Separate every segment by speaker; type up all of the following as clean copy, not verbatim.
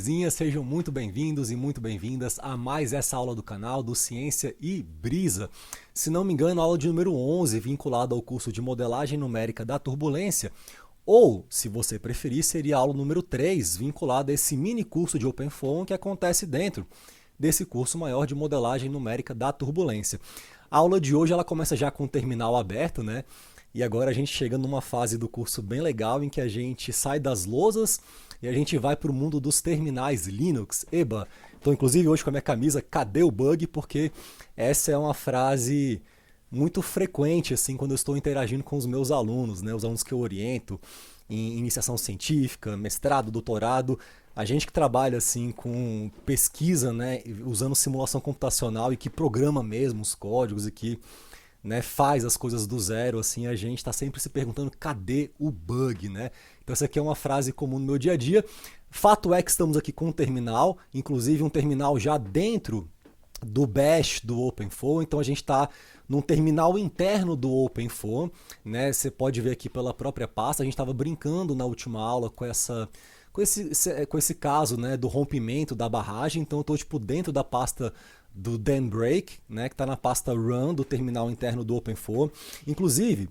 Speaker 1: Sejam muito bem-vindos e muito bem-vindas a mais essa aula do canal do Ciência e Brisa. Se não me engano, a aula de número 11, vinculada ao curso de modelagem numérica da turbulência, ou, se você preferir, seria a aula número 3, vinculada a esse mini curso de OpenFOAM que acontece dentro desse curso maior de modelagem numérica da turbulência. A aula de hoje ela começa já com o terminal aberto, né? E agora a gente chega numa fase do curso bem legal em que a gente sai das lousas e a gente vai para o mundo dos terminais Linux. Eba! Estou inclusive hoje com a minha camisa "Cadê o bug?", porque essa é uma frase muito frequente assim quando eu estou interagindo com os meus alunos, né? Os alunos que eu oriento em iniciação científica, mestrado, doutorado. A gente que trabalha assim com pesquisa, né, usando simulação computacional e que programa mesmo os códigos e que, né, faz as coisas do zero, assim, a gente está sempre se perguntando cadê o bug, né? Então essa aqui é uma frase comum no meu dia a dia. Fato é que estamos aqui com um terminal, inclusive um terminal já dentro do bash do OpenFOAM, então a gente está num terminal interno do OpenFOAM, né? Você pode ver aqui pela própria pasta, a gente estava brincando na última aula com esse caso, né, do rompimento da barragem, então eu estou tipo, dentro da pasta do Daembreak, né, que está na pasta run do terminal interno do OpenFOAM. Inclusive,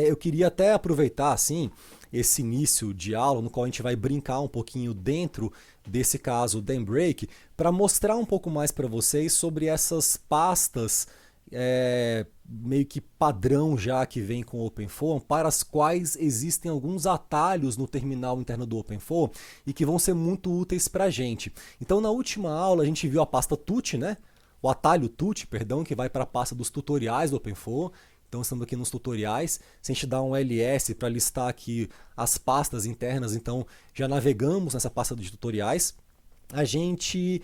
Speaker 1: eu queria até aproveitar assim esse início de aula, no qual a gente vai brincar um pouquinho dentro desse caso Daembreak, para mostrar um pouco mais para vocês sobre essas pastas meio que padrão já que vem com o OpenFOAM, para as quais existem alguns atalhos no terminal interno do OpenFOAM e que vão ser muito úteis para a gente. Então na última aula a gente viu a pasta tut, né? O atalho tut, perdão, que vai para a pasta dos tutoriais do OpenFOAM. Então estamos aqui nos tutoriais. Se a gente dá um ls para listar aqui as pastas internas, então já navegamos nessa pasta de tutoriais. A gente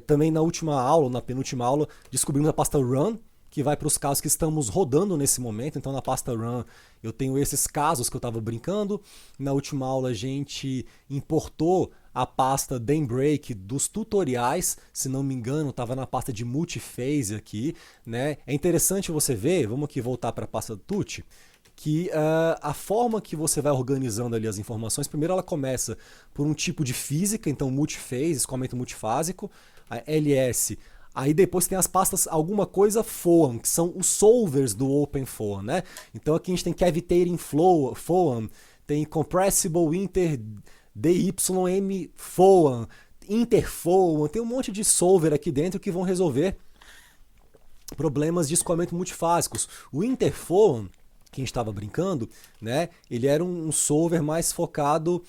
Speaker 1: também na última aula, na penúltima aula, descobrimos a pasta run, que vai para os casos que estamos rodando nesse momento. Então na pasta run eu tenho esses casos que eu estava brincando. Na última aula a gente importou a pasta Daembreak dos tutoriais, se não me engano estava na pasta de multiphase aqui, né? É interessante você ver, vamos aqui voltar para a pasta tut, que a forma que você vai organizando ali as informações, primeiro ela começa por um tipo de física, então multiphase, escoamento multifásico, a ls. Aí depois tem as pastas alguma coisa FOAM, que são os solvers do OpenFOAM, né? Então aqui a gente tem Cavitating FOAM, tem Compressible Inter DYM FOAM, Interfoam, tem um monte de solver aqui dentro que vão resolver problemas de escoamento multifásicos. O Interfoam, que a gente estava brincando, né, ele era um solver mais focado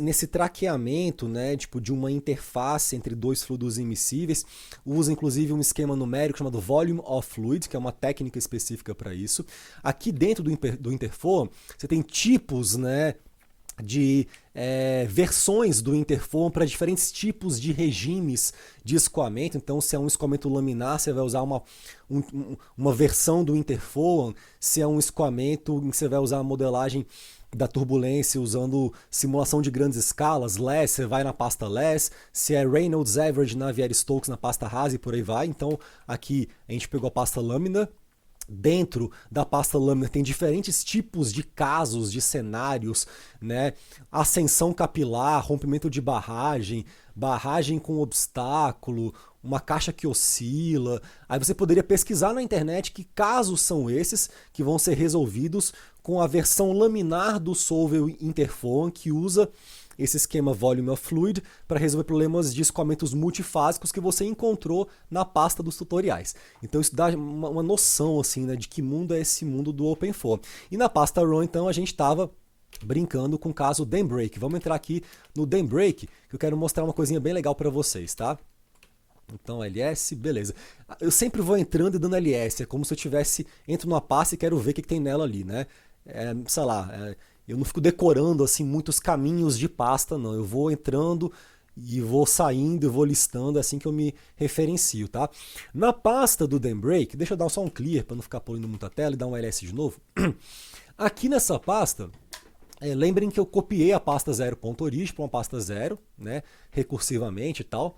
Speaker 1: nesse traqueamento, né, tipo, de uma interface entre dois fluidos immiscíveis. Usa inclusive um esquema numérico chamado Volume of Fluid, que é uma técnica específica para isso. Aqui dentro do Interfoam, você tem tipos, né, de versões do Interfoam para diferentes tipos de regimes de escoamento. Então, se é um escoamento laminar, você vai usar uma versão do Interfoam. Se é um escoamento, você vai usar a modelagem da turbulência usando simulação de grandes escalas, LESS, você vai na pasta LESS. Se é Reynolds Average, Navier-Stokes na pasta RAS e por aí vai. Então, aqui a gente pegou a pasta lâmina. Dentro da pasta lâmina tem diferentes tipos de casos, de cenários, né? Ascensão capilar, rompimento de barragem, barragem com obstáculo, uma caixa que oscila. Aí você poderia pesquisar na internet que casos são esses que vão ser resolvidos com a versão laminar do solver Interfoam, que usa esse esquema Volume of Fluid para resolver problemas de escoamentos multifásicos que você encontrou na pasta dos tutoriais. Então isso dá uma noção assim, né, de que mundo é esse mundo do OpenFOAM. E na pasta run, então, a gente estava brincando com o caso Daembreak. Vamos entrar aqui no Daembreak, que eu quero mostrar uma coisinha bem legal para vocês, tá? Então ls, beleza. Eu sempre vou entrando e dando ls, é como se eu entro numa pasta e quero ver o que tem nela ali, né? Sei lá, eu não fico decorando assim muitos caminhos de pasta, não. Eu vou entrando e vou saindo e vou listando, é assim que eu me referencio, tá? Na pasta do Daembreak, deixa eu dar só um clear para não ficar poluindo muita tela e dar um ls de novo. Aqui nessa pasta, lembrem que eu copiei a pasta 0.origem para uma pasta 0, né, recursivamente e tal,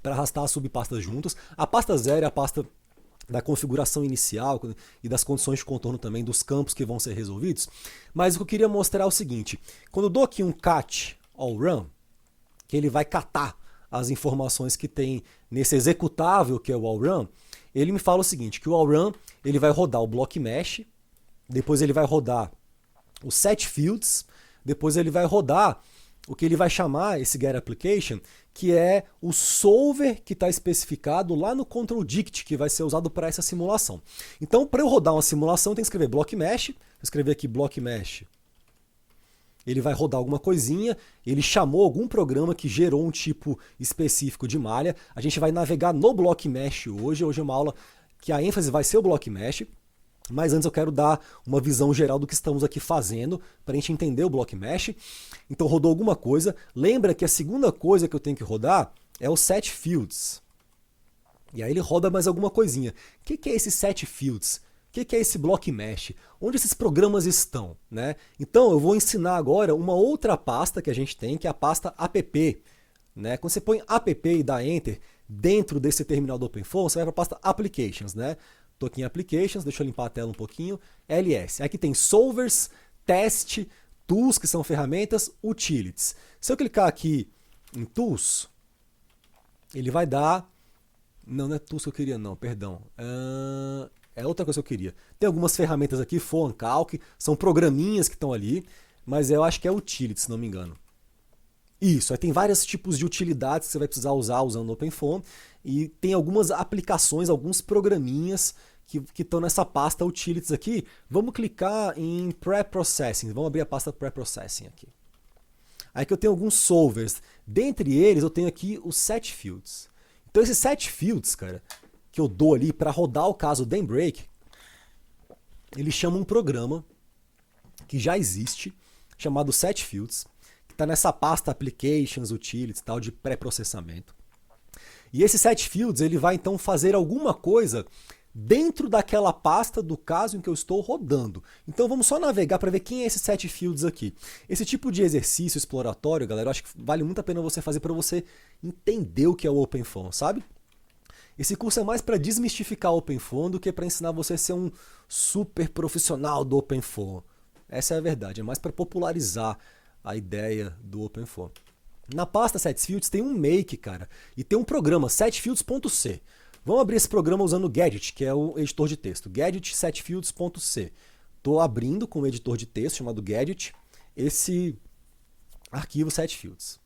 Speaker 1: para arrastar as subpastas juntas. A pasta 0 é a pasta da configuração inicial e das condições de contorno também dos campos que vão ser resolvidos. Mas o que eu queria mostrar é o seguinte, quando eu dou aqui um cat all run, que ele vai catar as informações que tem nesse executável que é o all run, ele me fala o seguinte, que o all run ele vai rodar o block mesh, depois ele vai rodar o set fields, depois ele vai rodar o que ele vai chamar, esse get application, que é o solver que está especificado lá no control dict, que vai ser usado para essa simulação. Então, para eu rodar uma simulação, eu tenho que escrever block mesh, vou escrever aqui block mesh. Ele vai rodar alguma coisinha, ele chamou algum programa que gerou um tipo específico de malha. A gente vai navegar no block mesh hoje é uma aula que a ênfase vai ser o block mesh. Mas antes eu quero dar uma visão geral do que estamos aqui fazendo para a gente entender o block mesh. Então rodou alguma coisa. Lembra que a segunda coisa que eu tenho que rodar é o set fields. E aí ele roda mais alguma coisinha. O que é esse set fields? O que é esse block mesh? Onde esses programas estão? Né? Então eu vou ensinar agora uma outra pasta que a gente tem, que é a pasta app. Né? Quando você põe app e dá enter dentro desse terminal do OpenFOAM, você vai para a pasta applications. Né? Estou aqui em Applications, deixa eu limpar a tela um pouquinho, LS. Aqui tem Solvers, Test, Tools, que são ferramentas, Utilities. Se eu clicar aqui em Tools, ele vai dar... Não é Tools que eu queria não, perdão. É outra coisa que eu queria. Tem algumas ferramentas aqui, FOAM, Calc, são programinhas que estão ali, mas eu acho que é Utilities, se não me engano. Isso, aí tem vários tipos de utilidades que você vai precisar usar usando o OpenFOAM, e tem algumas aplicações, alguns programinhas que estão nessa pasta Utilities aqui. Vamos clicar em Pre-Processing, vamos abrir a pasta Pre-Processing aqui. Aí que eu tenho alguns solvers, dentre eles eu tenho aqui os set fields. Então esses set fields, cara, que eu dou ali para rodar o caso Daybreak, ele chama um programa que já existe, chamado set fields, que está nessa pasta Applications, Utilities, tal, de pré-processamento. E esse set fields ele vai então fazer alguma coisa dentro daquela pasta do caso em que eu estou rodando. Então vamos só navegar para ver quem é esse set fields aqui. Esse tipo de exercício exploratório, galera, eu acho que vale muito a pena você fazer para você entender o que é o OpenFOAM, sabe? Esse curso é mais para desmistificar o OpenFOAM do que para ensinar você a ser um super profissional do OpenFOAM. Essa é a verdade, é mais para popularizar a ideia do OpenFOAM. Na pasta setfields tem um make, cara, e tem um programa, setfields.c. Vamos abrir esse programa usando o Gadget, que é o editor de texto. Gadget setfields.c. Estou abrindo com o editor de texto chamado Gadget esse arquivo setfields.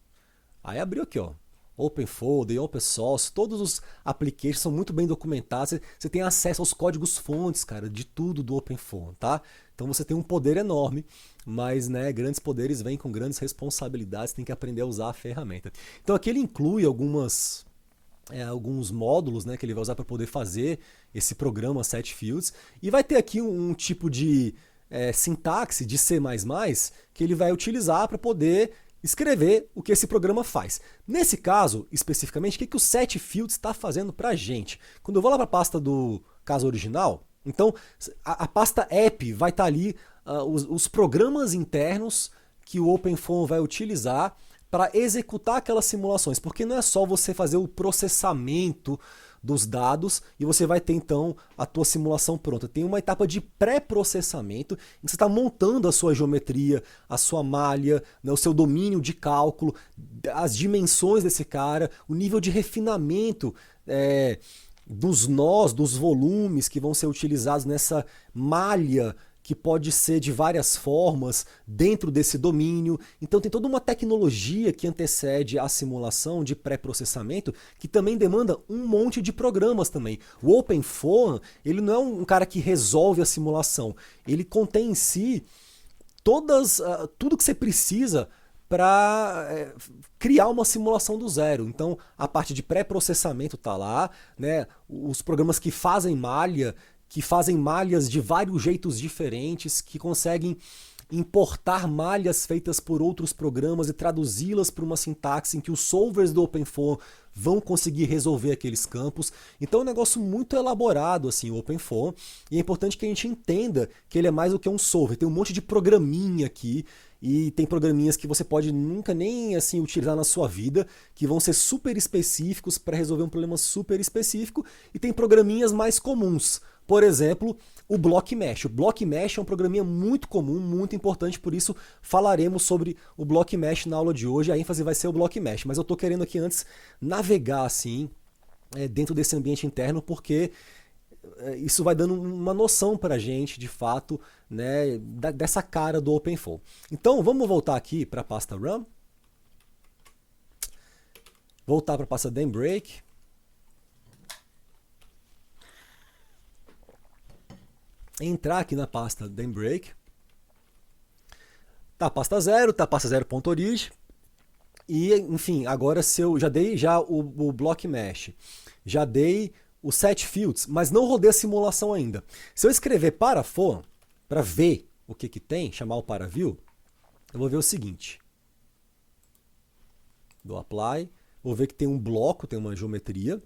Speaker 1: Aí abriu aqui, ó. OpenFOAM, Open Source, todos os applications são muito bem documentados. Você tem acesso aos códigos fontes, cara, de tudo do OpenFOAM, tá? Então você tem um poder enorme, mas né, grandes poderes vêm com grandes responsabilidades, tem que aprender a usar a ferramenta. Então aqui ele inclui alguns módulos, né, que ele vai usar para poder fazer esse programa setfields, e vai ter aqui um tipo de sintaxe de C++ que ele vai utilizar para poder escrever o que esse programa faz. Nesse caso, especificamente, o que o setfields está fazendo para a gente? Quando eu vou lá para a pasta do caso original, então a pasta app vai estar ali os programas internos que o OpenFOAM vai utilizar para executar aquelas simulações, porque não é só você fazer o processamento dos dados e você vai ter então a tua simulação pronta. Tem uma etapa de pré-processamento em que você está montando a sua geometria, a sua malha, né, o seu domínio de cálculo, as dimensões desse cara, o nível de refinamento dos nós, dos volumes que vão ser utilizados nessa malha que pode ser de várias formas dentro desse domínio. Então tem toda uma tecnologia que antecede a simulação de pré-processamento que também demanda um monte de programas também. O OpenFOAM, ele não é um cara que resolve a simulação, ele contém em si tudo que você precisa para criar uma simulação do zero. Então a parte de pré-processamento está lá, né? Os programas que fazem malha, que fazem malhas de vários jeitos diferentes, que conseguem importar malhas feitas por outros programas e traduzi-las para uma sintaxe em que os solvers do OpenFOAM vão conseguir resolver aqueles campos. Então é um negócio muito elaborado assim, o OpenFOAM, e é importante que a gente entenda que ele é mais do que um solver. Tem um monte de programinha aqui e tem programinhas que você pode nunca nem assim utilizar na sua vida, que vão ser super específicos para resolver um problema super específico, e tem programinhas mais comuns. Por exemplo, o Block Mesh. O Block Mesh é um programinha muito comum, muito importante, por isso falaremos sobre o Block Mesh na aula de hoje. A ênfase vai ser o Block Mesh, mas eu estou querendo aqui antes navegar assim dentro desse ambiente interno, porque isso vai dando uma noção para a gente, de fato, né, dessa cara do OpenFlow. Então, vamos voltar aqui para a pasta Run. Voltar para a pasta Daembrake. Entrar aqui na pasta Daembrake. Tá a pasta 0, tá a pasta 0.org. E, enfim, agora se eu já dei o Block Mesh, já dei o set fields, mas não rodei a simulação ainda. Se eu escrever parafor, para ver o que tem, chamar o paraview, eu vou ver o seguinte. Dou apply, vou ver que tem um bloco, tem uma geometria,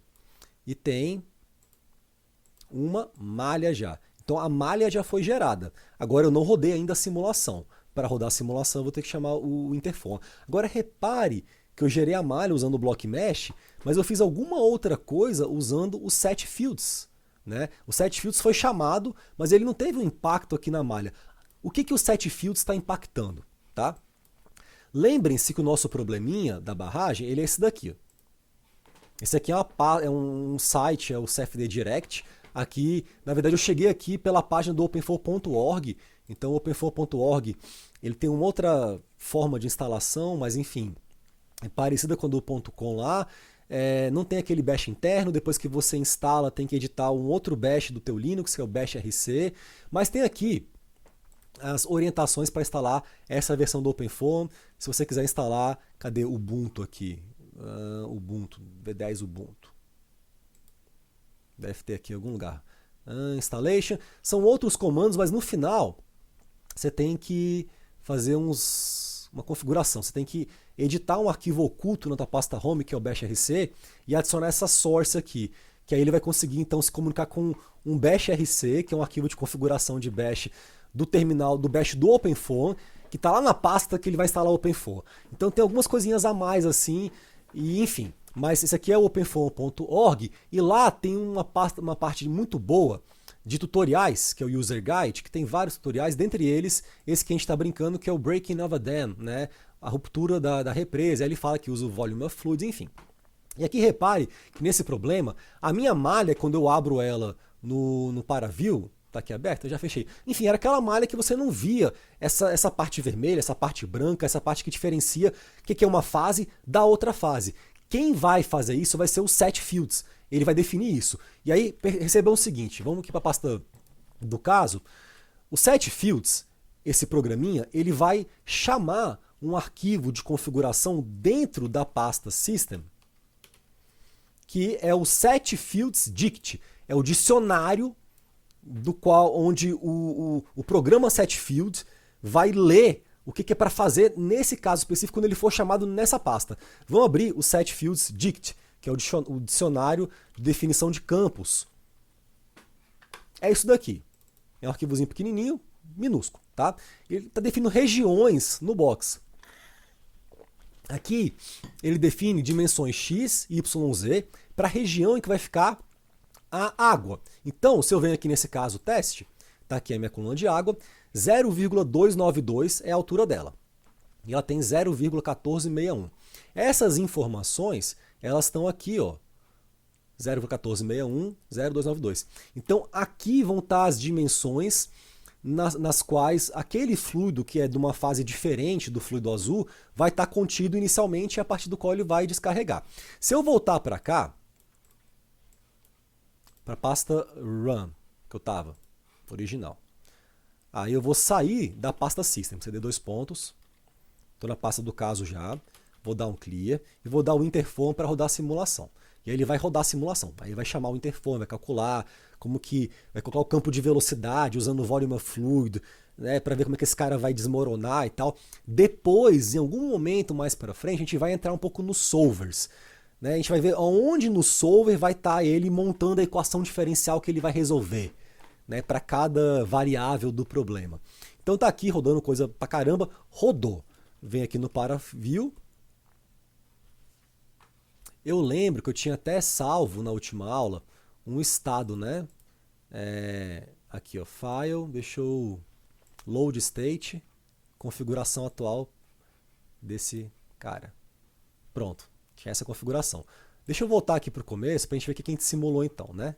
Speaker 1: e tem uma malha já. Então a malha já foi gerada. Agora eu não rodei ainda a simulação. Para rodar a simulação eu vou ter que chamar o interform. Agora repare que eu gerei a malha usando o Block Mesh, mas eu fiz alguma outra coisa usando o set fields. Né? O set fields foi chamado, mas ele não teve um impacto aqui na malha. O que o set fields está impactando? Tá? Lembrem-se que o nosso probleminha da barragem ele é esse daqui. Esse aqui é um site, é o CFD Direct. Aqui, na verdade, eu cheguei aqui pela página do openflow.org. Então, o openflow.org ele tem uma outra forma de instalação, mas enfim, é parecida com a do .com lá. Não tem aquele bash interno, depois que você instala tem que editar um outro bash do teu Linux, que é o bash RC, mas tem aqui as orientações para instalar essa versão do OpenFlow. Se você quiser instalar, cadê o Ubuntu aqui? Ubuntu, V10 Ubuntu. Deve ter aqui em algum lugar. Installation. São outros comandos, mas no final você tem que fazer uma configuração. Você tem que editar um arquivo oculto na tua pasta home, que é o bash RC, e adicionar essa source aqui. Que aí ele vai conseguir então se comunicar com um bash RC, que é um arquivo de configuração de bash do terminal do bash do OpenFlow, que está lá na pasta que ele vai instalar o OpenFlow. Então tem algumas coisinhas a mais assim, e enfim. Mas esse aqui é o openflow.org e lá tem uma parte muito boa de tutoriais, que é o User Guide, que tem vários tutoriais, dentre eles esse que a gente está brincando, que é o Breaking of a Dam, né? A ruptura da represa. Aí ele fala que usa o Volume of Fluids, enfim. E aqui repare que nesse problema, a minha malha, quando eu abro ela no paraview, tá aqui aberta, eu já fechei. Enfim, era aquela malha que você não via essa parte vermelha, essa parte branca, essa parte que diferencia o que é uma fase da outra fase. Quem vai fazer isso vai ser o set fields. Ele vai definir isso. E aí recebeu o seguinte, vamos aqui para a pasta do caso. O set fields, esse programinha, ele vai chamar um arquivo de configuração dentro da pasta system, que é o set fields dict. É o dicionário do qual onde o programa set fields vai ler o que é para fazer nesse caso específico quando ele for chamado nessa pasta. Vamos abrir o set fields dict, que é o dicionário de definição de campos. É isso daqui. É um arquivozinho pequenininho, minúsculo, tá? Ele está definindo regiões no box. Aqui ele define dimensões x, y, z para a região em que vai ficar a água. Então, se eu venho aqui nesse caso teste, tá aqui a minha coluna de água, 0,292 é a altura dela. E ela tem 0,1461. Essas informações, elas estão aqui, ó. 0,1461, 0,292. Então, aqui vão estar as dimensões nas quais aquele fluido, que é de uma fase diferente do fluido azul, vai estar contido inicialmente, a partir do qual ele vai descarregar. Se eu voltar para cá, para a pasta Run, que eu estava, original. Aí eu vou sair da pasta System, CD dois pontos, estou na pasta do caso já, vou dar um Clear e vou dar o Interform para rodar a simulação. E aí ele vai rodar a simulação, aí ele vai chamar o Interform, vai calcular como que, vai colocar o campo de velocidade usando o Volume of Fluid, né, para ver como é que esse cara vai desmoronar e tal. Depois, em algum momento mais para frente, a gente vai entrar um pouco nos solvers. Né? A gente vai ver onde no solver vai estar ele montando a equação diferencial que ele vai resolver, né, para cada variável do problema. Então tá aqui rodando coisa pra caramba, rodou. Vem aqui no ParaView. Eu lembro que eu tinha até salvo na última aula um estado, né? Aqui, ó, File, deixa eu load state, configuração atual desse cara. Pronto, tinha essa configuração. Deixa eu voltar aqui para o começo para a gente ver o que a gente simulou então, né?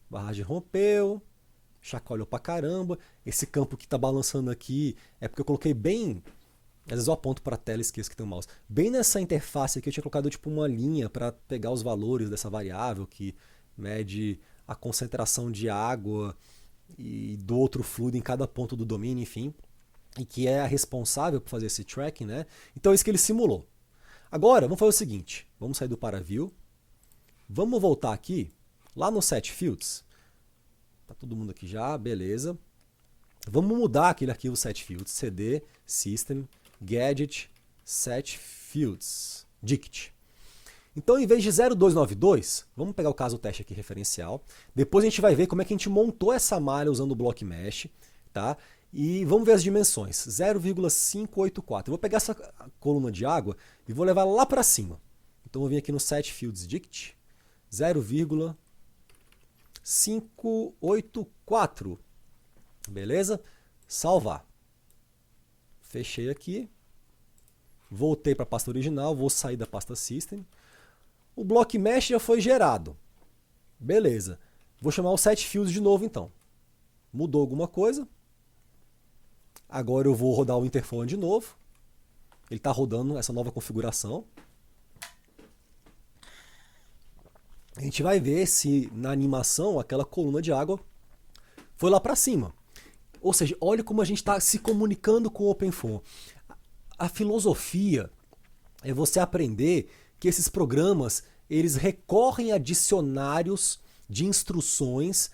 Speaker 1: Barragem rompeu, chacoalhou pra caramba. Esse campo que está balançando aqui é porque eu coloquei bem... Às vezes eu aponto para a tela e esqueço que tem um mouse. Bem nessa interface aqui eu tinha colocado tipo uma linha para pegar os valores dessa variável que mede a concentração de água e do outro fluido em cada ponto do domínio, enfim. E que é a responsável por fazer esse tracking, né? Então é isso que ele simulou. Agora, vamos fazer o seguinte. Vamos sair do ParaView. Vamos voltar aqui, lá no Set Fields. Tá todo mundo aqui já, beleza. Vamos mudar aquele arquivo Set Fields, cd, system, gadget, Set Fields, dict. Então, em vez de 0292, vamos pegar o caso teste aqui referencial. Depois a gente vai ver como é que a gente montou essa malha usando o Block Mesh, tá? E vamos ver as dimensões, 0,584. Eu vou pegar essa coluna de água e vou levar lá para cima. Então eu vou vir aqui no Set Fields Dict, 0,584. Beleza? Salvar. Fechei aqui. Voltei para a pasta original, vou sair da pasta System. O Block Mesh já foi gerado. Beleza. Vou chamar o Set Fields de novo então. Mudou alguma coisa. Agora eu vou rodar o Interphone de novo. Ele está rodando essa nova configuração. A gente vai ver se na animação aquela coluna de água foi lá para cima. Ou seja, olha como a gente está se comunicando com o OpenFOAM. A filosofia é você aprender que esses programas eles recorrem a dicionários de instruções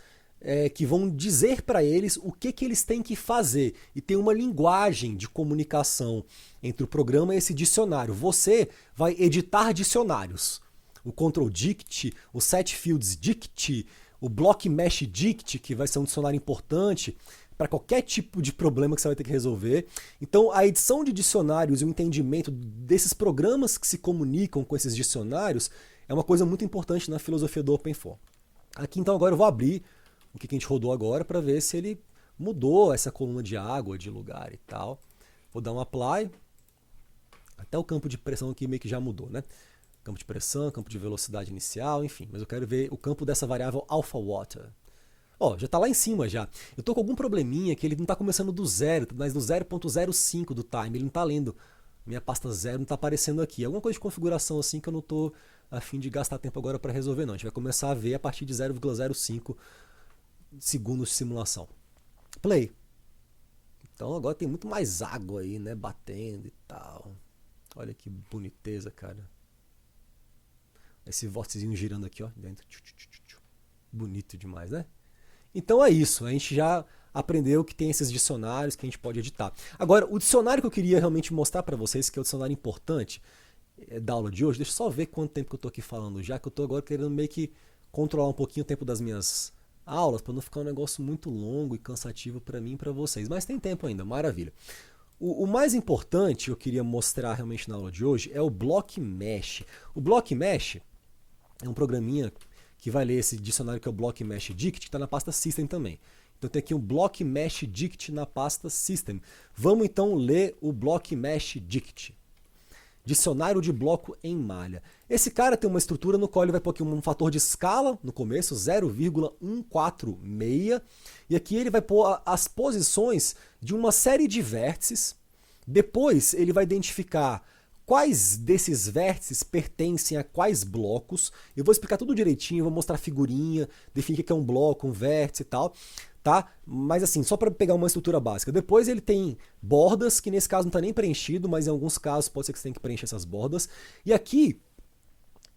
Speaker 1: que vão dizer para eles o que eles têm que fazer. E tem uma linguagem de comunicação entre o programa e esse dicionário. Você vai editar dicionários. O Control Dict, o Set Fields Dict, o Block Mesh Dict, que vai ser um dicionário importante para qualquer tipo de problema que você vai ter que resolver. Então, a edição de dicionários e o entendimento desses programas que se comunicam com esses dicionários é uma coisa muito importante na filosofia do OpenFOAM. Aqui, então, agora eu vou abrir o que a gente rodou agora para ver se ele mudou essa coluna de água de lugar e tal. Vou dar um Apply. Até o campo de pressão aqui meio que já mudou, né? Campo de pressão, campo de velocidade inicial, enfim. Mas eu quero ver o campo dessa variável alpha water. Ó, já está lá em cima já. Eu estou com algum probleminha que ele não está começando do zero, mas do 0.05 do time. Ele não está lendo. Minha pasta 0 não está aparecendo aqui. Alguma coisa de configuração assim que eu não estou a fim de gastar tempo agora para resolver não. A gente vai começar a ver a partir de 0,05 segundos de simulação. Play. Então agora tem muito mais água aí, né? Batendo e tal. Olha que boniteza, cara. Esse vórticezinho girando aqui, ó, dentro. Bonito demais, né? Então é isso. A gente já aprendeu que tem esses dicionários que a gente pode editar. Agora, o dicionário que eu queria realmente mostrar para vocês, que é o dicionário importante da aula de hoje, deixa eu só ver quanto tempo que eu estou aqui falando já, que eu estou agora querendo meio que controlar um pouquinho o tempo das minhas aulas, para não ficar um negócio muito longo e cansativo para mim e para vocês. Mas tem tempo ainda, maravilha. O mais importante que eu queria mostrar realmente na aula de hoje é o Block Mesh. O Block Mesh é um programinha que vai ler esse dicionário que é o Block Mesh Dict, que está na pasta System também. Então tem aqui um Block Mesh Dict na pasta System. Vamos então ler o Block Mesh Dict. Dicionário de bloco em malha. Esse cara tem uma estrutura no qual ele vai pôr aqui um fator de escala no começo, 0,146. E aqui ele vai pôr as posições de uma série de vértices. Depois ele vai identificar quais desses vértices pertencem a quais blocos. Eu vou explicar tudo direitinho, vou mostrar figurinha, definir o que é um bloco, um vértice e tal. Tá? Mas assim, só para pegar uma estrutura básica. Depois ele tem bordas, que nesse caso não está nem preenchido, mas em alguns casos pode ser que você tenha que preencher essas bordas. E aqui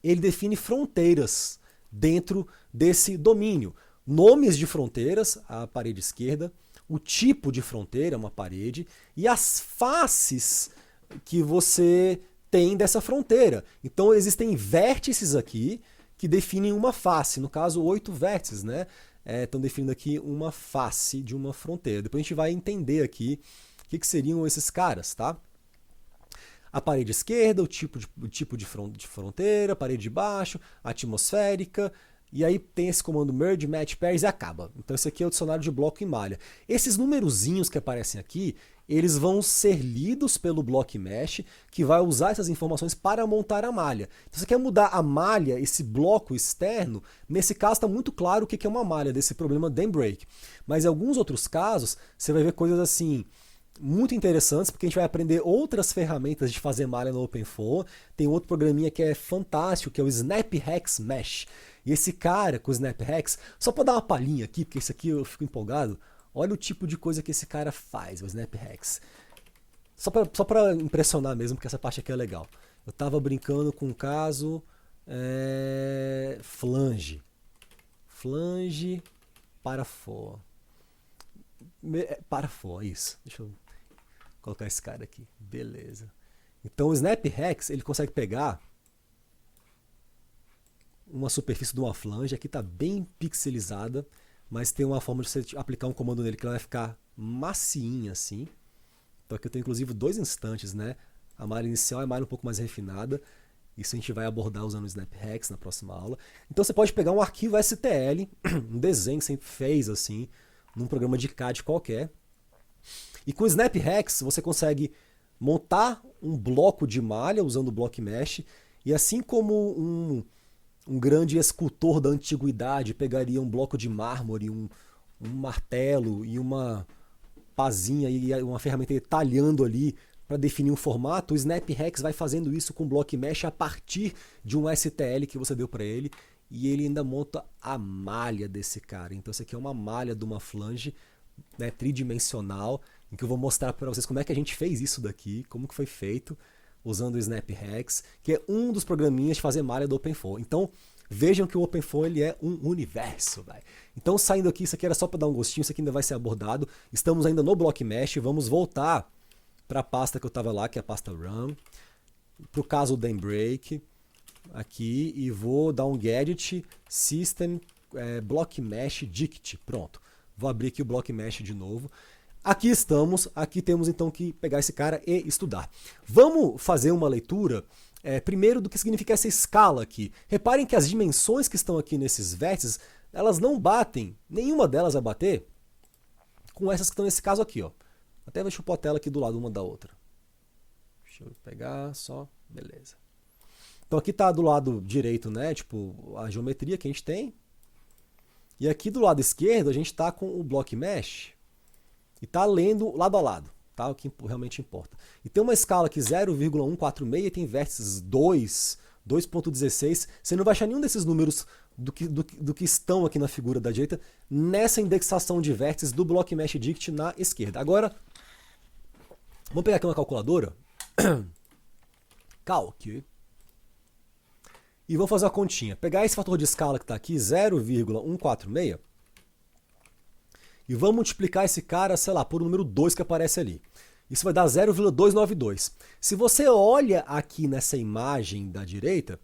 Speaker 1: ele define fronteiras dentro desse domínio. Nomes de fronteiras, a parede esquerda, o tipo de fronteira, uma parede, e as faces que você tem dessa fronteira. Então existem vértices aqui que definem uma face, no caso 8 vértices, né? estão definindo aqui uma face de uma fronteira. Depois a gente vai entender aqui o que seriam esses caras, tá? A parede esquerda, o tipo de fronteira, a parede de baixo, a atmosférica, e aí tem esse comando merge, match, pairs e acaba. Então esse aqui é o dicionário de bloco e malha. Esses numerozinhos que aparecem aqui, eles vão ser lidos pelo block mesh, que vai usar essas informações para montar a malha. Então você quer mudar a malha, esse bloco externo, nesse caso está muito claro o que é uma malha desse problema dam break. Mas em alguns outros casos, você vai ver coisas assim muito interessantes, porque a gente vai aprender outras ferramentas de fazer malha no OpenFOAM. Tem outro programinha que é fantástico, que é o SnapHex Mesh. E esse cara com o SnapHex, só para dar uma palhinha aqui, porque esse aqui eu fico empolgado, olha o tipo de coisa que esse cara faz, o SnapHex. Só para impressionar mesmo, porque essa parte aqui é legal. Eu estava brincando com um caso flange. Flange paraFOA. ParaFOA, isso. Deixa eu colocar esse cara aqui. Beleza. Então o SnapHex, ele consegue pegar uma superfície de uma flange. Aqui está bem pixelizada, mas tem uma forma de você aplicar um comando nele que ela vai ficar macinha assim. Então aqui eu tenho inclusive dois instantes, né? A malha inicial é a malha um pouco mais refinada. Isso a gente vai abordar usando o SnapHex na próxima aula. Então você pode pegar um arquivo STL, um desenho que você fez assim, num programa de CAD qualquer. E com o SnapHex você consegue montar um bloco de malha usando o block mesh. E assim como um grande escultor da antiguidade pegaria um bloco de mármore, um martelo e uma pazinha e uma ferramenta talhando ali para definir um formato, o SnapHex vai fazendo isso com block mesh a partir de um STL que você deu para ele, e ele ainda monta a malha desse cara. Então isso aqui é uma malha de uma flange, né, tridimensional, em que eu vou mostrar para vocês como é que a gente fez isso daqui, como que foi feito usando o SnapHex, que é um dos programinhas de fazer malha do OpenFOAM. Então vejam que o OpenFOAM ele é um universo, véio. Então saindo aqui, isso aqui era só para dar um gostinho, isso aqui ainda vai ser abordado. Estamos ainda no block mesh, vamos voltar para a pasta que eu estava lá, que é a pasta Run, para o caso dam break, aqui, e vou dar um gadget system block mesh dict, pronto. Vou abrir aqui o block mesh de novo. Aqui estamos, aqui temos então que pegar esse cara e estudar. Vamos fazer uma leitura primeiro do que significa essa escala aqui. Reparem que as dimensões que estão aqui nesses vértices, elas não batem, nenhuma delas vai bater com essas que estão nesse caso aqui, ó. Até vou chupar a tela aqui do lado uma da outra. Deixa eu pegar só, beleza. Então aqui está do lado direito, né, tipo a geometria que a gente tem. E aqui do lado esquerdo a gente está com o block mesh e está lendo lado a lado, tá? O que realmente importa. E tem uma escala aqui 0,146 e tem vértices 2, 2.16. Você não vai achar nenhum desses números do que estão aqui na figura da direita nessa indexação de vértices do block mesh dict na esquerda. Agora, vamos pegar aqui uma calculadora. Calc. E vamos fazer uma continha. Pegar esse fator de escala que está aqui, 0,146, e vamos multiplicar esse cara, sei lá, por o número 2 que aparece ali. Isso vai dar 0,292. Se você olha aqui nessa imagem da direita,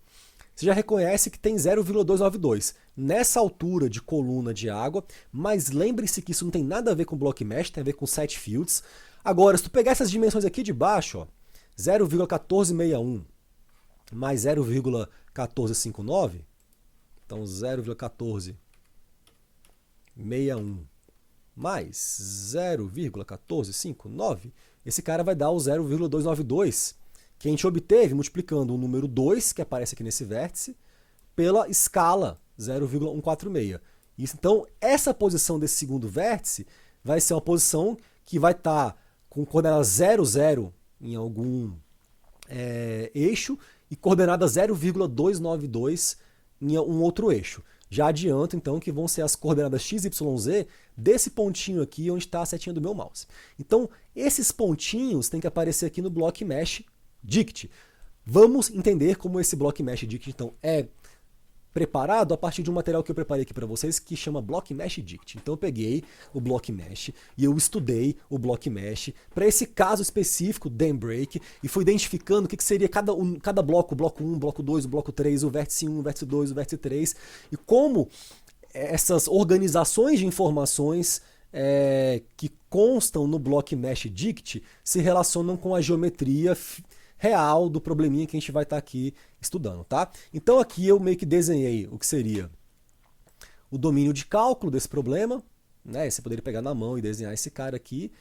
Speaker 1: você já reconhece que tem 0,292 nessa altura de coluna de água, mas lembre-se que isso não tem nada a ver com block mesh, tem a ver com set fields. Agora, se tu pegar essas dimensões aqui de baixo, ó, 0,1461 mais 0,1459, então 0,1461 mais 0,1459, esse cara vai dar o 0,292, que a gente obteve multiplicando o número 2, que aparece aqui nesse vértice, pela escala 0,146. Então, essa posição desse segundo vértice vai ser uma posição que vai estar com coordenada 0, 0 em algum eixo e coordenada 0,292 em um outro eixo. Já adianto, então, que vão ser as coordenadas x, y, z desse pontinho aqui onde está a setinha do meu mouse. Então, esses pontinhos têm que aparecer aqui no block mesh dict. Vamos entender como esse block mesh dict, então, é preparado a partir de um material que eu preparei aqui para vocês que chama Block Mesh Dict. Então eu peguei o Block Mesh e eu estudei o Block Mesh para esse caso específico, dam break, e fui identificando o que seria cada bloco, o bloco 1, o bloco 2, o bloco 3, o vértice 1, o vértice 2, o vértice 3, e como essas organizações de informações que constam no Block Mesh Dict se relacionam com a geometria real do probleminha que a gente vai estar aqui estudando, tá? Então aqui eu meio que desenhei o que seria o domínio de cálculo desse problema, né? Você poderia pegar na mão e desenhar esse cara aqui.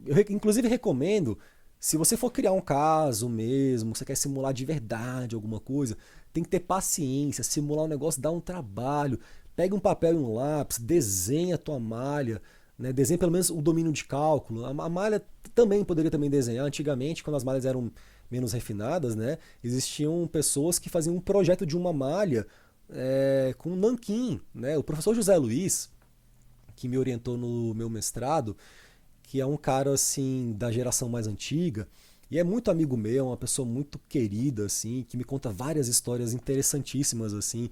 Speaker 1: Eu inclusive recomendo, se você for criar um caso mesmo, você quer simular de verdade alguma coisa, tem que ter paciência, simular um negócio dá um trabalho. Pega um papel e um lápis, desenha a tua malha, né? Desenha pelo menos o domínio de cálculo. A malha também poderia também desenhar. Antigamente, quando as malhas eram menos refinadas, né? Existiam pessoas que faziam um projeto de uma malha com nanquim, né? O professor José Luiz, que me orientou no meu mestrado, que é um cara assim da geração mais antiga e é muito amigo meu, uma pessoa muito querida assim, que me conta várias histórias interessantíssimas assim,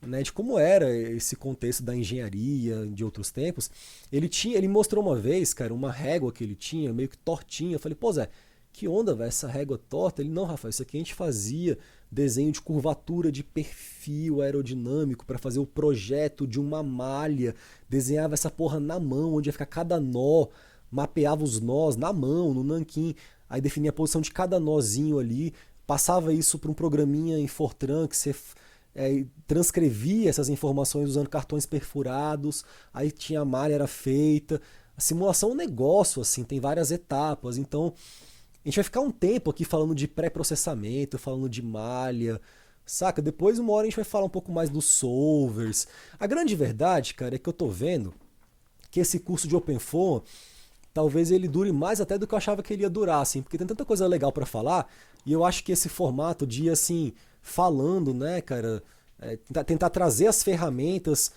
Speaker 1: né, de como era esse contexto da engenharia de outros tempos. Ele mostrou uma vez, cara, uma régua que ele tinha meio que tortinha. Eu falei, pô, Zé, que onda, velho, essa régua torta? Ele, não, Rafael, isso aqui a gente fazia desenho de curvatura de perfil aerodinâmico para fazer o projeto de uma malha, desenhava essa porra na mão, onde ia ficar cada nó, mapeava os nós na mão, no nanquim, aí definia a posição de cada nozinho ali, passava isso para um programinha em Fortran que você transcrevia essas informações usando cartões perfurados, aí tinha a malha, era feita. A simulação é um negócio, assim, tem várias etapas, então a gente vai ficar um tempo aqui falando de pré-processamento, falando de malha, saca? Depois, uma hora, a gente vai falar um pouco mais dos solvers. A grande verdade, cara, é que eu tô vendo que esse curso de OpenFOAM, talvez ele dure mais até do que eu achava que ele ia durar, assim, porque tem tanta coisa legal para falar, e eu acho que esse formato de, assim, falando, né, cara, tentar trazer as ferramentas,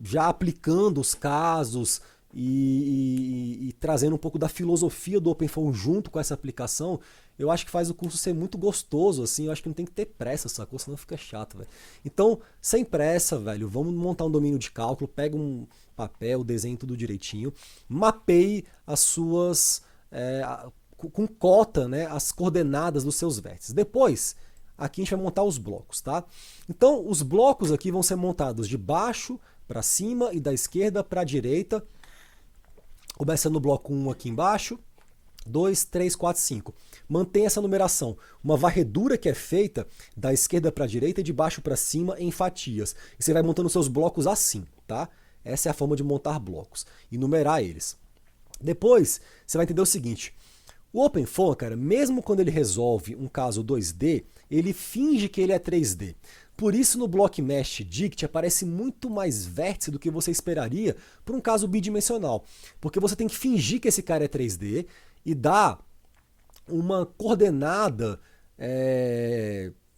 Speaker 1: já aplicando os casos, e trazendo um pouco da filosofia do OpenFOAM junto com essa aplicação, eu acho que faz o curso ser muito gostoso, assim. Eu acho que não tem que ter pressa, sacou? Senão fica chato, velho. Então, sem pressa, velho, vamos montar um domínio de cálculo, pega um papel, desenhe tudo direitinho, mapeie as suas, com cota, né, as coordenadas dos seus vértices. Depois, aqui a gente vai montar os blocos, tá? Então, os blocos aqui vão ser montados de baixo para cima e da esquerda para a direita. Começa no bloco 1 aqui embaixo, 2, 3, 4, 5. Mantém essa numeração. Uma varredura que é feita da esquerda para a direita e de baixo para cima em fatias. E você vai montando seus blocos assim, tá? Essa é a forma de montar blocos e numerar eles. Depois, você vai entender o seguinte. O OpenFOAM, cara, mesmo quando ele resolve um caso 2D, ele finge que ele é 3D. Por isso no Block Mesh Dict aparece muito mais vértice do que você esperaria para um caso bidimensional. Porque você tem que fingir que esse cara é 3D e dar uma coordenada,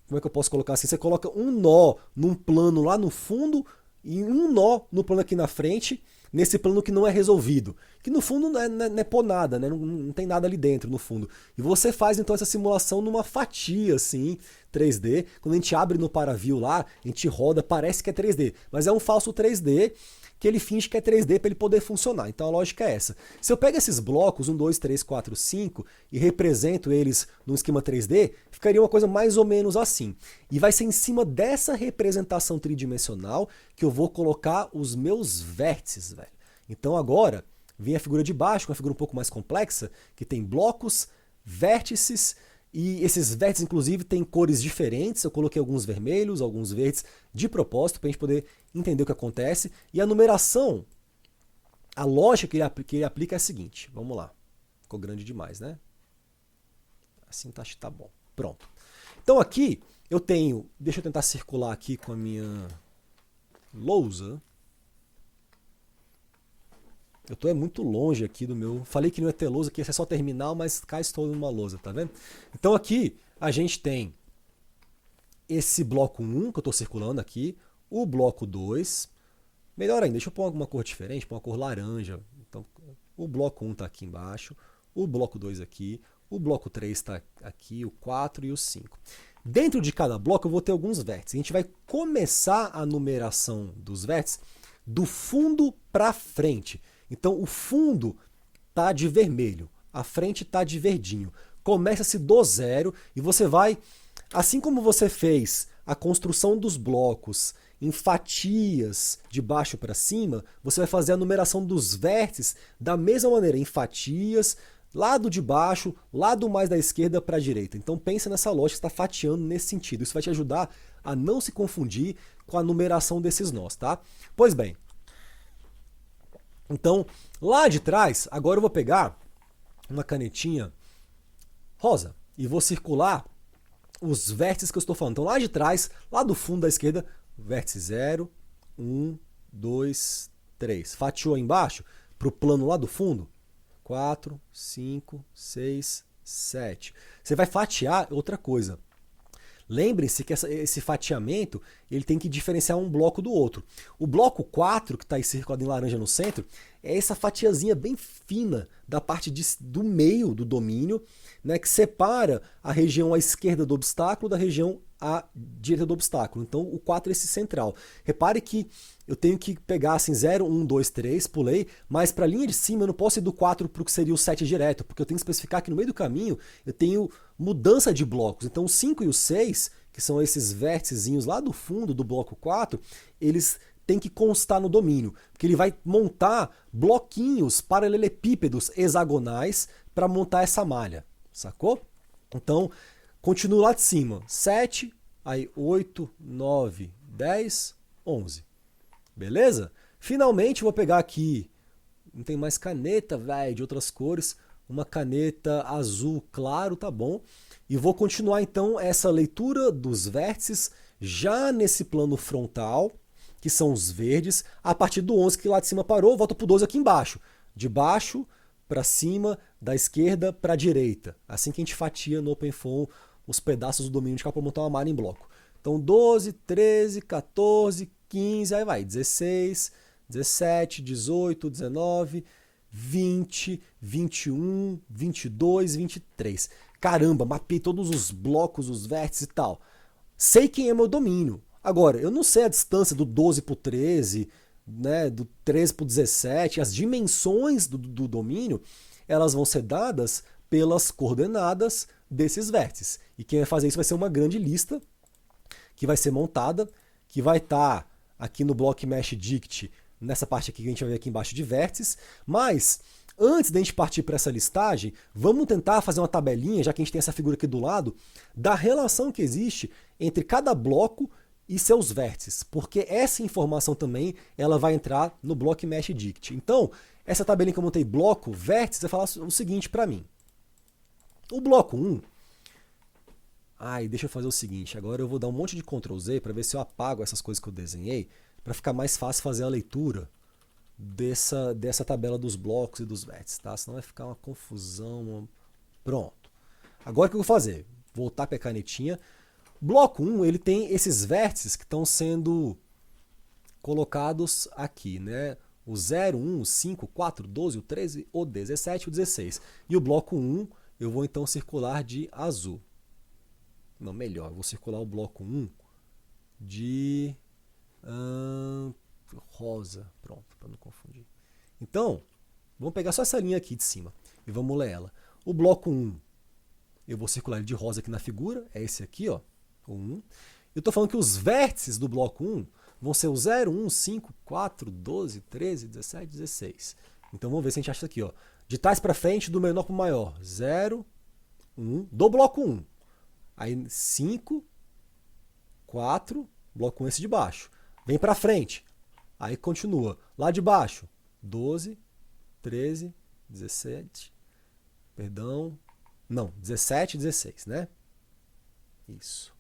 Speaker 1: como é que eu posso colocar assim? Você coloca um nó num plano lá no fundo e um nó no plano aqui na frente, nesse plano que não é resolvido. Que no fundo não é por nada, né? Não tem nada ali dentro no fundo. E você faz então essa simulação numa fatia assim, 3D. Quando a gente abre no ParaView lá, a gente roda, parece que é 3D. Mas é um falso 3D que ele finge que é 3D para ele poder funcionar. Então a lógica é essa. Se eu pego esses blocos, 1, 2, 3, 4, 5, e represento eles num esquema 3D, ficaria uma coisa mais ou menos assim. E vai ser em cima dessa representação tridimensional que eu vou colocar os meus vértices, velho. Então agora vem a figura de baixo, uma figura um pouco mais complexa, que tem blocos, vértices, e esses vértices, inclusive, têm cores diferentes. Eu coloquei alguns vermelhos, alguns verdes, de propósito, para a gente poder entender o que acontece. E a numeração, a lógica que ele aplica é a seguinte. Vamos lá. Ficou grande demais, né? Assim tá bom. Pronto. Então aqui eu tenho... Deixa eu tentar circular aqui com a minha lousa. Eu tô muito longe aqui do meu... Falei que não ia ter lousa, que ia ser só terminal, mas cá estou numa lousa, tá vendo? Então aqui a gente tem esse bloco 1 que eu estou circulando aqui, o bloco 2. Melhor ainda, deixa eu pôr alguma cor diferente, pôr uma cor laranja. Então o bloco 1 está aqui embaixo, o bloco 2 aqui, o bloco 3 está aqui, o 4 e o 5. Dentro de cada bloco eu vou ter alguns vértices. A gente vai começar a numeração dos vértices do fundo para frente. Então o fundo está de vermelho, a frente está de verdinho. Começa-se do zero e você vai, assim como você fez a construção dos blocos em fatias de baixo para cima, você vai fazer a numeração dos vértices da mesma maneira, em fatias, lado de baixo, lado mais da esquerda para a direita. Então pensa nessa lógica, está fatiando nesse sentido. Isso vai te ajudar a não se confundir com a numeração desses nós, tá? Pois bem, então lá de trás, agora eu vou pegar uma canetinha rosa e vou circular os vértices que eu estou falando. Então lá de trás, lá do fundo da esquerda, vértice 0, 1, 2, 3. Fatiou embaixo para o plano lá do fundo. 4, 5, 6, 7. Você vai fatiar outra coisa. Lembrem-se que esse fatiamento ele tem que diferenciar um bloco do outro. O bloco 4, que está circulado em laranja no centro, é essa fatiazinha bem fina da parte do meio do domínio, né, que separa a região à esquerda do obstáculo da região à direita do obstáculo. Então o 4 é esse central. Repare que eu tenho que pegar assim 0, 1, 2, 3, pulei, mas para a linha de cima eu não posso ir do 4 para o que seria o 7 direto, porque eu tenho que especificar que no meio do caminho eu tenho mudança de blocos. Então o 5 e o 6, que são esses vértices lá do fundo do bloco 4, eles têm que constar no domínio, porque ele vai montar bloquinhos paralelepípedos hexagonais para montar essa malha, sacou? Então, continuo lá de cima, 7, aí 8, 9, 10, 11. Beleza? Finalmente vou pegar aqui, não tem mais caneta, velho, de outras cores, uma caneta azul claro, tá bom? E vou continuar então essa leitura dos vértices já nesse plano frontal, que são os verdes, a partir do 11 que lá de cima parou, volta pro 12 aqui embaixo. De baixo para cima, da esquerda para a direita. Assim que a gente fatia no OpenFOAM os pedaços do domínio de cá para montar uma malha em bloco. Então 12, 13, 14, 15, aí vai, 16, 17, 18, 19, 20, 21, 22, 23. Caramba, mapeei todos os blocos, os vértices e tal. Sei quem é meu domínio. Agora, eu não sei a distância do 12 para o 13, né, do 13 para o 17, as dimensões do domínio, elas vão ser dadas pelas coordenadas desses vértices. E quem vai fazer isso vai ser uma grande lista que vai ser montada, que vai estar aqui no Block Mesh Dict, nessa parte aqui que a gente vai ver aqui embaixo de vértices, mas antes da gente partir para essa listagem, vamos tentar fazer uma tabelinha, já que a gente tem essa figura aqui do lado, da relação que existe entre cada bloco e seus vértices, porque essa informação também ela vai entrar no Block Mesh Dict. Então, essa tabelinha que eu montei bloco, vértice, vai falar o seguinte para mim. O bloco 1, deixa eu fazer o seguinte, agora eu vou dar um monte de Ctrl Z para ver se eu apago essas coisas que eu desenhei, para ficar mais fácil fazer a leitura dessa tabela dos blocos e dos vértices, tá? Senão vai ficar uma confusão. Pronto. Agora o que eu vou fazer? Voltar para a canetinha. Bloco 1, ele tem esses vértices que estão sendo colocados aqui, né? O 0, 1, o 5, o 4, o 12, o 13, o 17 e o 16. E o bloco 1, eu vou então circular de azul. Não, melhor, eu vou circular o bloco 1 de rosa. Pronto, para não confundir. Então, vamos pegar só essa linha aqui de cima e vamos ler ela. O bloco 1, eu vou circular ele de rosa aqui na figura, é esse aqui, ó. 1. Eu estou falando que os vértices do bloco 1 vão ser o 0, 1, 5, 4, 12, 13, 17, 16. Então vamos ver se a gente acha isso aqui, ó. De trás para frente, do menor para o maior. 0, 1, do bloco 1. Aí 5, 4, bloco 1 esse de baixo. Vem para frente. Aí continua. Lá de baixo, 12, 13, 17, perdão, não, 17 e 16, né? Isso.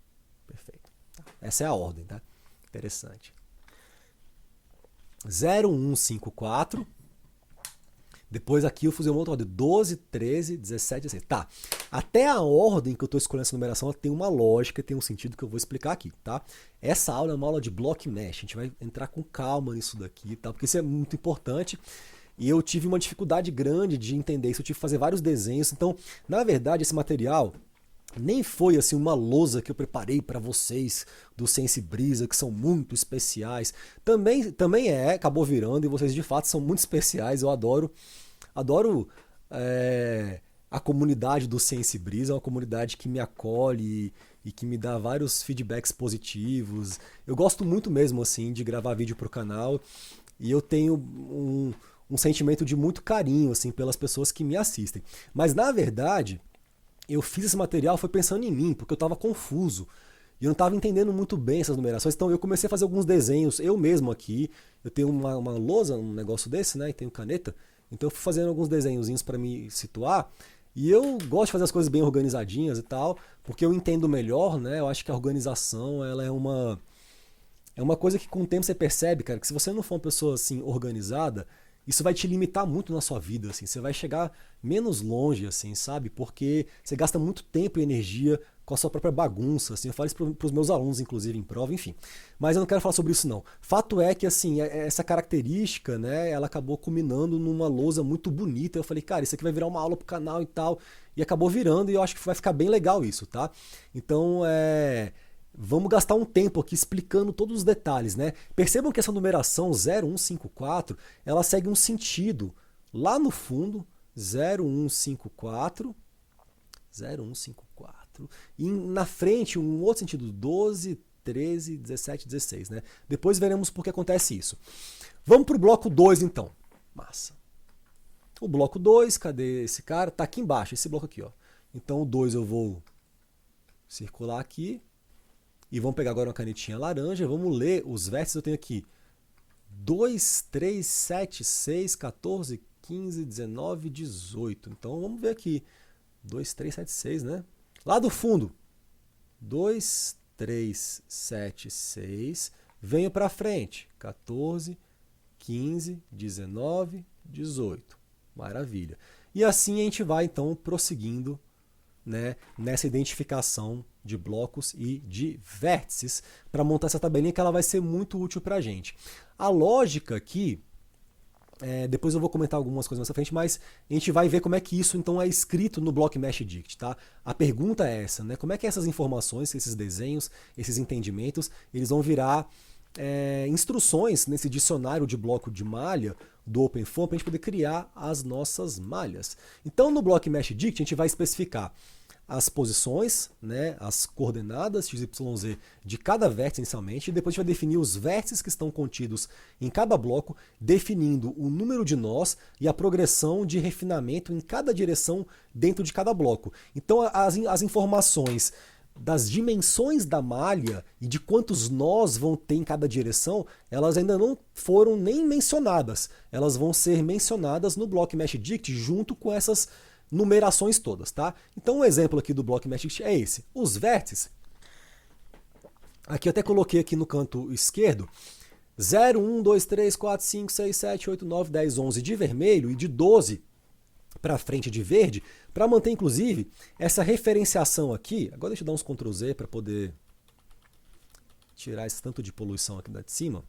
Speaker 1: Perfeito. Essa é a ordem, tá? Interessante. 0, 1, 5, 4. Depois aqui eu fiz uma outra ordem. 12, 13, 17, 16. Tá. Até a ordem que eu estou escolhendo essa numeração, ela tem uma lógica, tem um sentido que eu vou explicar aqui, tá? Essa aula é uma aula de Block Mesh. A gente vai entrar com calma nisso daqui, tá? Porque isso é muito importante. E eu tive uma dificuldade grande de entender isso. Eu tive que fazer vários desenhos. Então, na verdade, esse material nem foi assim uma lousa que eu preparei para vocês do Sense Brisa, que são muito especiais. Também acabou virando, e vocês de fato são muito especiais. Eu adoro a comunidade do Ciência e Brisa é uma comunidade que me acolhe e que me dá vários feedbacks positivos. Eu gosto muito mesmo assim de gravar vídeo pro canal e eu tenho um sentimento de muito carinho assim pelas pessoas que me assistem. Mas na verdade, eu fiz esse material foi pensando em mim, porque eu estava confuso. E eu não estava entendendo muito bem essas numerações, então eu comecei a fazer alguns desenhos, eu mesmo aqui. Eu tenho uma lousa, um negócio desse, né? E tenho caneta. Então eu fui fazendo alguns desenhozinhos para me situar. E eu gosto de fazer as coisas bem organizadinhas e tal, porque eu entendo melhor, né? Eu acho que a organização, ela é uma coisa que com o tempo você percebe, cara, que se você não for uma pessoa assim organizada, isso vai te limitar muito na sua vida, assim. Você vai chegar menos longe, assim, sabe? Porque você gasta muito tempo e energia com a sua própria bagunça, assim. Eu falo isso para os meus alunos, inclusive, em prova, enfim. Mas eu não quero falar sobre isso, não. Fato é que, assim, essa característica, né, ela acabou culminando numa lousa muito bonita. Eu falei, cara, isso aqui vai virar uma aula pro canal e tal. E acabou virando e eu acho que vai ficar bem legal isso, tá? Então, vamos gastar um tempo aqui explicando todos os detalhes, né? Percebam que essa numeração 0154, ela segue um sentido. Lá no fundo, 0154, 0154. E na frente, um outro sentido, 12, 13, 17, 16, né? Depois veremos por que acontece isso. Vamos para o bloco 2, então. Massa. O bloco 2, cadê esse cara? Tá aqui embaixo, esse bloco aqui, ó. Então o 2 eu vou circular aqui. E vamos pegar agora uma canetinha laranja, vamos ler os vértices. Eu tenho aqui 2, 3, 7, 6, 14, 15, 19, 18. Então vamos ver aqui. 2, 3, 7, 6, né? Lá do fundo. 2, 3, 7, 6. Venho para frente. 14, 15, 19, 18. Maravilha. E assim a gente vai então prosseguindo, né, nessa identificação de blocos e de vértices para montar essa tabelinha que ela vai ser muito útil para a gente. A lógica aqui, depois eu vou comentar algumas coisas mais à frente, mas a gente vai ver como é que isso então é escrito no Block Mesh Dict, tá? A pergunta é essa, né? Como é que essas informações, esses desenhos, esses entendimentos, eles vão virar instruções nesse dicionário de bloco de malha do OpenFOAM para a gente poder criar as nossas malhas. Então no Block Mesh Dict a gente vai especificar as posições, né, as coordenadas x, y, z de cada vértice inicialmente, e depois a gente vai definir os vértices que estão contidos em cada bloco, definindo o número de nós e a progressão de refinamento em cada direção dentro de cada bloco. Então as informações das dimensões da malha e de quantos nós vão ter em cada direção, elas ainda não foram nem mencionadas. Elas vão ser mencionadas no Block Mesh Dict junto com essas numerações todas, tá? Então um exemplo aqui do Block Mesh Dict é esse. Os vértices, aqui eu até coloquei aqui no canto esquerdo, 0, 1, 2, 3, 4, 5, 6, 7, 8, 9, 10, 11 de vermelho e de 12 para frente de verde, para manter inclusive essa referenciação aqui. Agora deixa eu dar uns Ctrl Z para poder tirar esse tanto de poluição aqui de cima,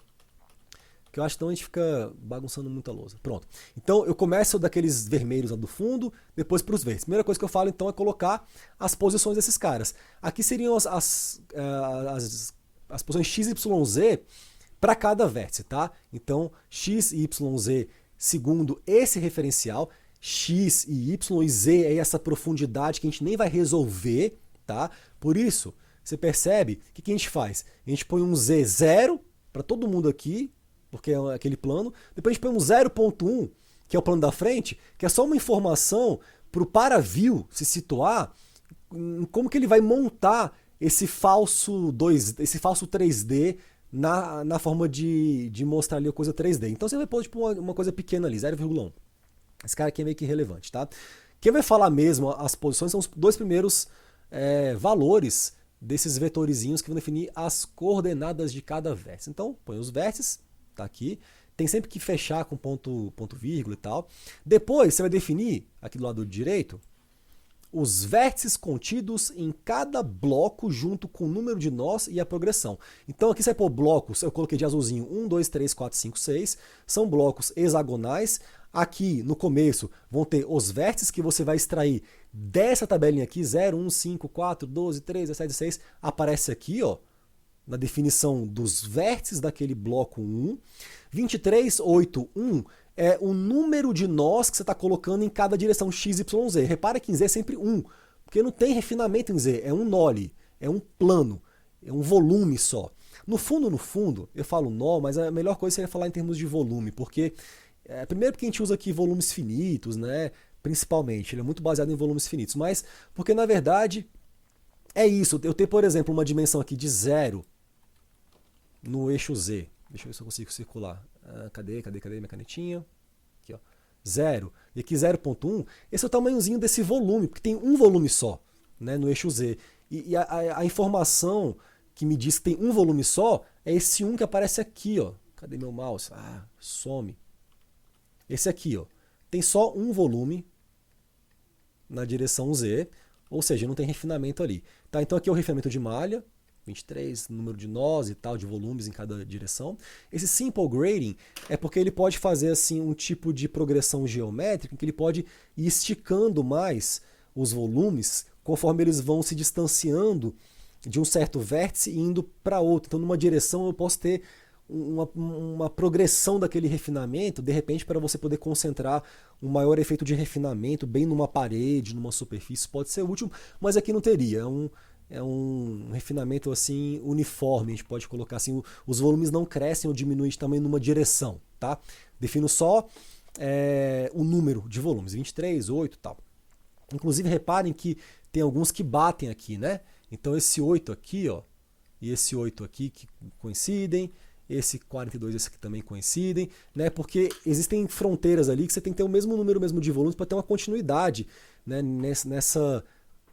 Speaker 1: que eu acho que então a gente fica bagunçando muita lousa. Pronto. Então eu começo daqueles vermelhos lá do fundo, depois para os verdes. Primeira coisa que eu falo então é colocar as posições desses caras. Aqui seriam as posições x, y, z para cada vértice, tá? Então x, y, z segundo esse referencial, x e y e z é essa profundidade que a gente nem vai resolver, tá? Por isso, você percebe, o que a gente faz? A gente põe um z0 para todo mundo aqui, porque é aquele plano. Depois a gente põe um 0.1, que é o plano da frente, que é só uma informação para o paraview se situar em como que ele vai montar esse falso 3D na forma de mostrar ali a coisa 3D. Então você vai pôr tipo, uma coisa pequena ali, 0,1. Esse cara aqui é meio que irrelevante, tá? Quem vai falar mesmo as posições são os dois primeiros valores desses vetorizinhos que vão definir as coordenadas de cada vértice. Então, põe os vértices, tá aqui. Tem sempre que fechar com ponto, vírgula e tal. Depois, você vai definir, aqui do lado direito, os vértices contidos em cada bloco junto com o número de nós e a progressão. Então aqui você vai pôr blocos, eu coloquei de azulzinho 1, 2, 3, 4, 5, 6, são blocos hexagonais. Aqui no começo vão ter os vértices que você vai extrair dessa tabelinha aqui, 0, 1, 5, 4, 12, 13, 17, 16, aparece aqui, ó, na definição dos vértices daquele bloco 1. 23, 8, 1 é o número de nós que você está colocando em cada direção x, y, z. Repara que em z é sempre 1, porque não tem refinamento em z, é um nole, é um plano, é um volume só. No fundo, eu falo nó, mas a melhor coisa seria falar em termos de volume, porque, primeiro porque a gente usa aqui volumes finitos, né, principalmente, ele é muito baseado em volumes finitos, mas porque na verdade é isso, eu tenho, por exemplo, uma dimensão aqui de 0 no eixo z, deixa eu ver se eu consigo circular, cadê minha canetinha? Aqui, ó, 0, e aqui 0.1, esse é o tamanhozinho desse volume, porque tem um volume só, né, no eixo z, e a informação que me diz que tem um volume só, é esse 1 que aparece aqui, ó. Cadê meu mouse? Ah, some. Esse aqui, ó. Tem só um volume na direção Z, ou seja, não tem refinamento ali. Tá, então aqui é o refinamento de malha, 23, número de nós e tal, de volumes em cada direção. Esse simple grading é porque ele pode fazer assim um tipo de progressão geométrica, que ele pode ir esticando mais os volumes conforme eles vão se distanciando de um certo vértice e indo para outro. Então, numa direção, eu posso ter uma progressão daquele refinamento, de repente, para você poder concentrar um maior efeito de refinamento bem numa parede, numa superfície, pode ser útil, mas aqui não teria. É um refinamento assim uniforme, a gente pode colocar assim, os volumes não crescem ou diminuem de tamanho numa direção, tá? Defino só o número de volumes, 23, 8 e tal. Inclusive, reparem que tem alguns que batem aqui, né? Então esse 8 aqui, ó, e esse 8 aqui que coincidem, esse 42 esse aqui também coincidem, né? Porque existem fronteiras ali que você tem que ter o mesmo número mesmo de volumes para ter uma continuidade, né?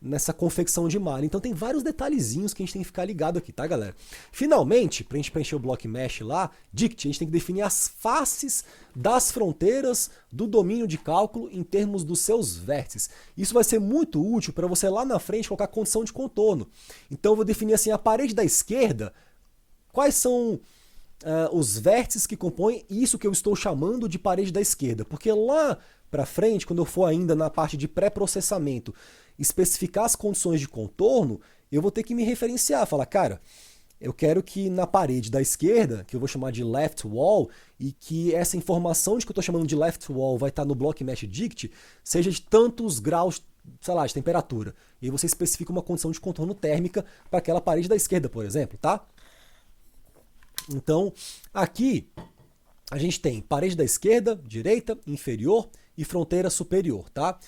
Speaker 1: nessa confecção de malha. Então tem vários detalhezinhos que a gente tem que ficar ligado aqui, tá, galera? Finalmente, para a gente preencher o block mesh lá, dict, a gente tem que definir as faces das fronteiras do domínio de cálculo em termos dos seus vértices. Isso vai ser muito útil para você lá na frente colocar condição de contorno. Então eu vou definir assim, a parede da esquerda, quais são os vértices que compõem isso que eu estou chamando de parede da esquerda. Porque lá para frente, quando eu for ainda na parte de pré-processamento, especificar as condições de contorno, eu vou ter que me referenciar, falar, cara, eu quero que na parede da esquerda, que eu vou chamar de left wall, e que essa informação de que eu estou chamando de left wall vai estar no block mesh dict, seja de tantos graus, sei lá, de temperatura. E aí você especifica uma condição de contorno térmica para aquela parede da esquerda, por exemplo, tá? Então, aqui a gente tem parede da esquerda, direita, inferior e fronteira superior, tá?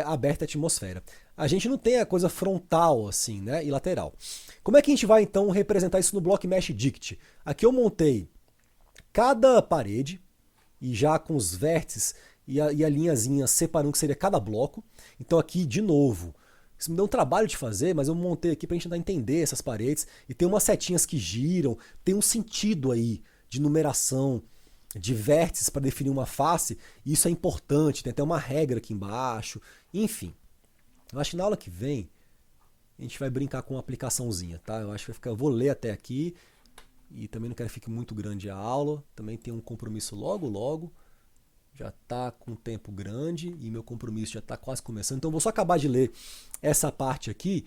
Speaker 1: Aberta a atmosfera. A gente não tem a coisa frontal assim, né, e lateral. Como é que a gente vai então representar isso no block mesh dict? Aqui eu montei cada parede e já com os vértices e a linhazinha separando o que seria cada bloco. Então aqui de novo, isso me deu um trabalho de fazer, mas eu montei aqui para a gente tentar entender essas paredes e tem umas setinhas que giram, tem um sentido aí de numeração de vértices para definir uma face, e isso é importante, tem até uma regra aqui embaixo, enfim. Eu acho que na aula que vem a gente vai brincar com uma aplicaçãozinha, tá? Eu acho que vai ficar, eu vou ler até aqui e também não quero que fique muito grande a aula, também tem um compromisso logo, já está com tempo grande e meu compromisso já está quase começando, então eu vou só acabar de ler essa parte aqui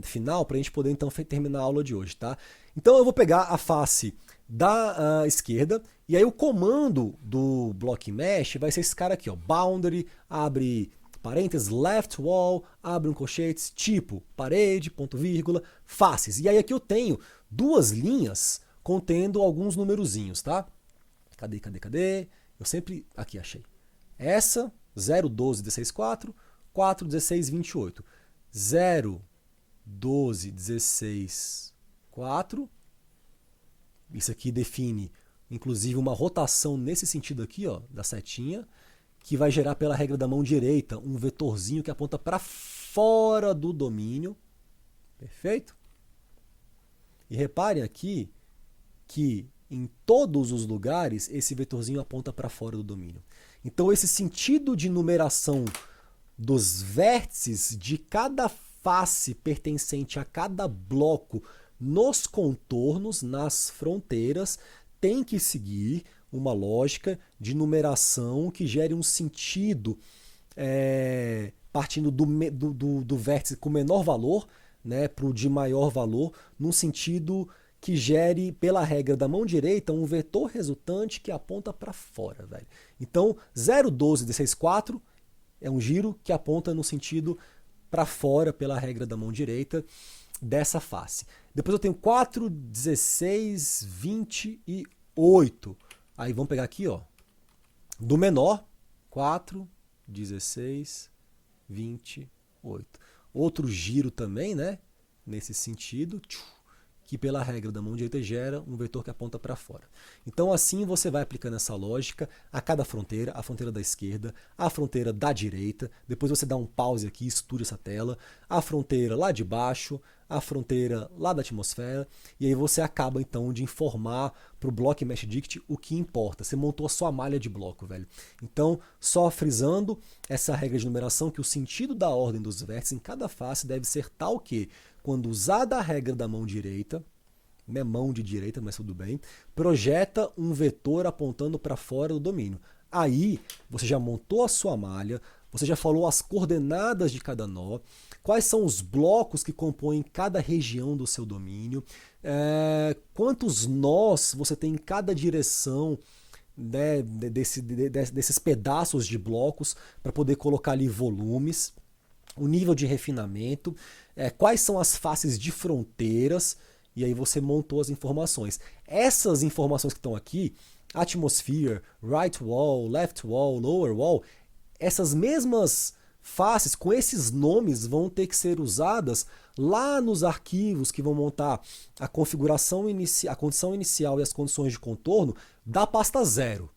Speaker 1: final para a gente poder então terminar a aula de hoje, tá? Então eu vou pegar a face da esquerda e aí o comando do block mesh vai ser esse cara aqui, ó, boundary, abre parênteses, left wall, abre um colchetes, tipo, parede, ponto vírgula, faces. E aí aqui eu tenho duas linhas contendo alguns numerozinhos, tá? Cadê? Eu sempre, aqui achei. Essa, 0, 12, 16, 4, 4, 16, 28. 0, 12, 16, 4. Isso aqui define, inclusive, uma rotação nesse sentido aqui, ó, da setinha, que vai gerar pela regra da mão direita um vetorzinho que aponta para fora do domínio. Perfeito? E reparem aqui que em todos os lugares esse vetorzinho aponta para fora do domínio. Então esse sentido de numeração dos vértices de cada face pertencente a cada bloco nos contornos, nas fronteiras, tem que seguir uma lógica de numeração que gere um sentido partindo do vértice com menor valor, né, para o de maior valor, num sentido que gere, pela regra da mão direita, um vetor resultante que aponta para fora, velho. Então, 0,12,16,4 é um giro que aponta no sentido para fora, pela regra da mão direita, dessa face. Depois eu tenho 4, 16, 28. Aí vamos pegar aqui, ó, do menor, 4, 16, 28. Outro giro também, né? Nesse sentido, que pela regra da mão direita gera um vetor que aponta para fora. Então assim você vai aplicando essa lógica a cada fronteira, a fronteira da esquerda, a fronteira da direita, depois você dá um pause aqui, estude essa tela, a fronteira lá de baixo, a fronteira lá da atmosfera, e aí você acaba então de informar para o Block Mesh Dict o que importa. Você montou a sua malha de bloco, velho. Então, só frisando essa regra de numeração, que o sentido da ordem dos vértices em cada face deve ser tal que, quando usada a regra da mão direita, né, mão de direita, mas tudo bem, projeta um vetor apontando para fora do domínio. Aí, você já montou a sua malha, você já falou as coordenadas de cada nó, quais são os blocos que compõem cada região do seu domínio, quantos nós você tem em cada direção, né, desses pedaços de blocos para poder colocar ali volumes, o nível de refinamento, quais são as faces de fronteiras, e aí você montou as informações. Essas informações que estão aqui, atmosphere, right wall, left wall, lower wall, essas mesmas faces com esses nomes vão ter que ser usadas lá nos arquivos que vão montar a configuração a condição inicial e as condições de contorno da pasta 0.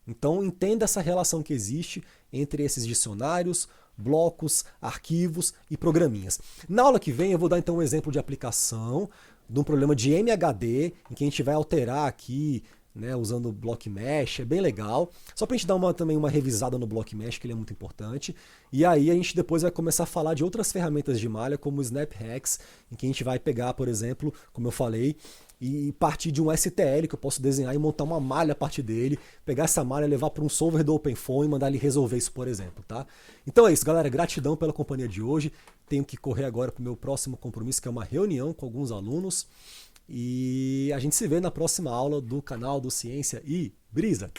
Speaker 1: Então entenda essa relação que existe entre esses dicionários, blocos, arquivos e programinhas. Na aula que vem eu vou dar então um exemplo de aplicação de um problema de MHD, em que a gente vai alterar aqui, né, usando o Block Mesh, é bem legal. Só pra gente dar também uma revisada no Block Mesh, que ele é muito importante. E aí a gente depois vai começar a falar de outras ferramentas de malha, como o Snap Hacks, em que a gente vai pegar, por exemplo, como eu falei, e partir de um STL que eu posso desenhar e montar uma malha a partir dele, pegar essa malha, levar para um solver do OpenFOAM e mandar ele resolver isso, por exemplo, tá? Então é isso, galera, gratidão pela companhia de hoje. Tenho que correr agora para o meu próximo compromisso, que é uma reunião com alguns alunos. E a gente se vê na próxima aula do canal do Ciência e Brisa.